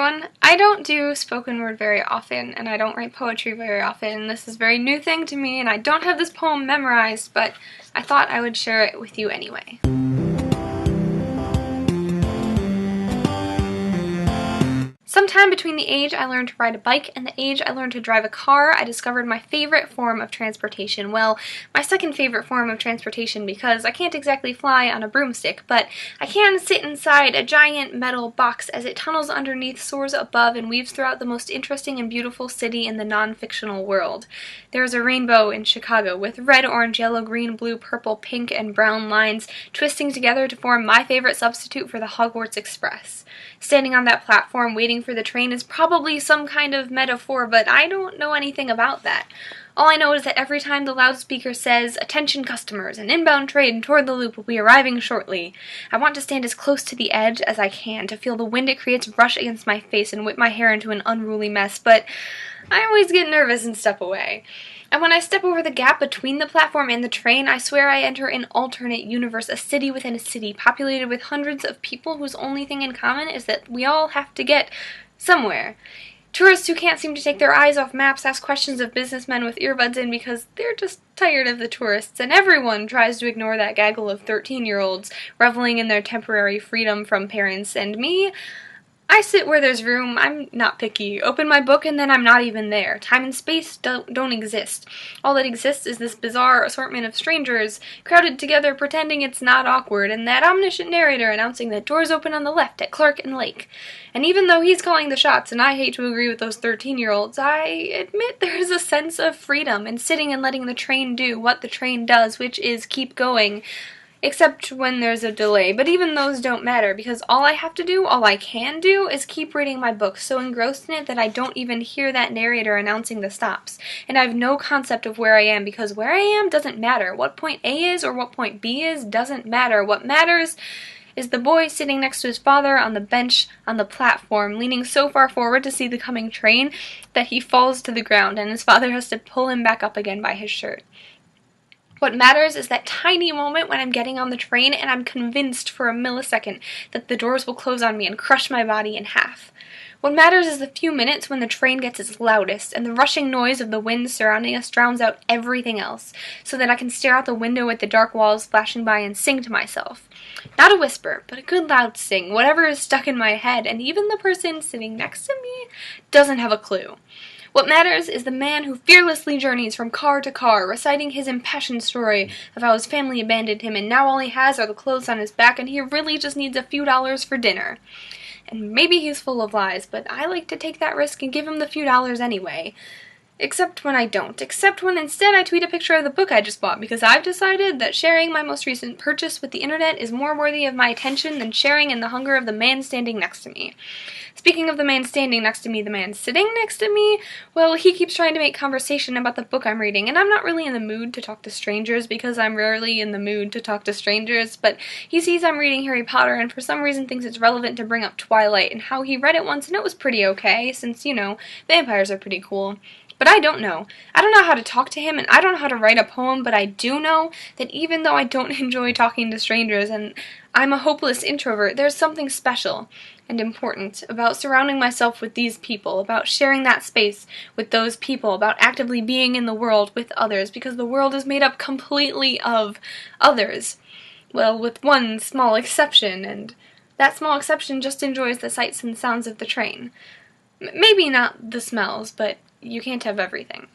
everyone. I don't do spoken word very often, and I don't write poetry very often. This is a very new thing to me, and I don't have this poem memorized, but I thought I would share it with you anyway. Sometime between the age I learned to ride a bike and the age I learned to drive a car, I discovered my favorite form of transportation. Well, my second favorite form of transportation, because I can't exactly fly on a broomstick, but I can sit inside a giant metal box as it tunnels underneath, soars above, and weaves throughout the most interesting and beautiful city in the non-fictional world. There is a rainbow in Chicago with red, orange, yellow, green, blue, purple, pink, and brown lines twisting together to form my favorite substitute for the Hogwarts Express. Standing on that platform waiting for the train is probably some kind of metaphor, but I don't know anything about that. All I know is that every time the loudspeaker says, "Attention customers, an inbound train toward the loop will be arriving shortly," I want to stand as close to the edge as I can to feel the wind it creates rush against my face and whip my hair into an unruly mess, but I always get nervous and step away. And when I step over the gap between the platform and the train, I swear I enter an alternate universe, a city within a city, populated with hundreds of people whose only thing in common is that we all have to get somewhere. Tourists who can't seem to take their eyes off maps ask questions of businessmen with earbuds in because they're just tired of the tourists, and everyone tries to ignore that gaggle of 13-year-olds reveling in their temporary freedom from parents, and me, I sit where there's room. I'm not picky. Open my book and then I'm not even there. Time and space don't exist. All that exists is this bizarre assortment of strangers crowded together pretending it's not awkward, and that omniscient narrator announcing that doors open on the left at Clark and Lake. And even though he's calling the shots, and I hate to agree with those 13-year-olds, I admit there's a sense of freedom in sitting and letting the train do what the train does, which is keep going. Except when there's a delay, but even those don't matter, because all I can do, is keep reading my book, so engrossed in it that I don't even hear that narrator announcing the stops. And I have no concept of where I am, because where I am doesn't matter. What point A is or what point B is doesn't matter. What matters is the boy sitting next to his father on the bench on the platform, leaning so far forward to see the coming train that he falls to the ground, and his father has to pull him back up again by his shirt. What matters is that tiny moment when I'm getting on the train and I'm convinced for a millisecond that the doors will close on me and crush my body in half. What matters is the few minutes when the train gets its loudest and the rushing noise of the wind surrounding us drowns out everything else, so that I can stare out the window at the dark walls flashing by and sing to myself. Not a whisper, but a good loud sing, whatever is stuck in my head, and even the person sitting next to me doesn't have a clue. What matters is the man who fearlessly journeys from car to car, reciting his impassioned story of how his family abandoned him and now all he has are the clothes on his back and he really just needs a few dollars for dinner. And maybe he's full of lies, but I like to take that risk and give him the few dollars anyway. Except when I don't. Except when instead I tweet a picture of the book I just bought, because I've decided that sharing my most recent purchase with the internet is more worthy of my attention than sharing in the hunger of the man standing next to me. Speaking of the man standing next to me, the man sitting next to me, well, he keeps trying to make conversation about the book I'm reading, and I'm not really in the mood to talk to strangers because I'm rarely in the mood to talk to strangers, but he sees I'm reading Harry Potter and for some reason thinks it's relevant to bring up Twilight and how he read it once and it was pretty okay, since, vampires are pretty cool. But I don't know. I don't know how to talk to him, and I don't know how to write a poem, but I do know that even though I don't enjoy talking to strangers, and I'm a hopeless introvert, there's something special and important about surrounding myself with these people, about sharing that space with those people, about actively being in the world with others, because the world is made up completely of others. Well, with one small exception, and that small exception just enjoys the sights and sounds of the train. Maybe not the smells, but you can't have everything.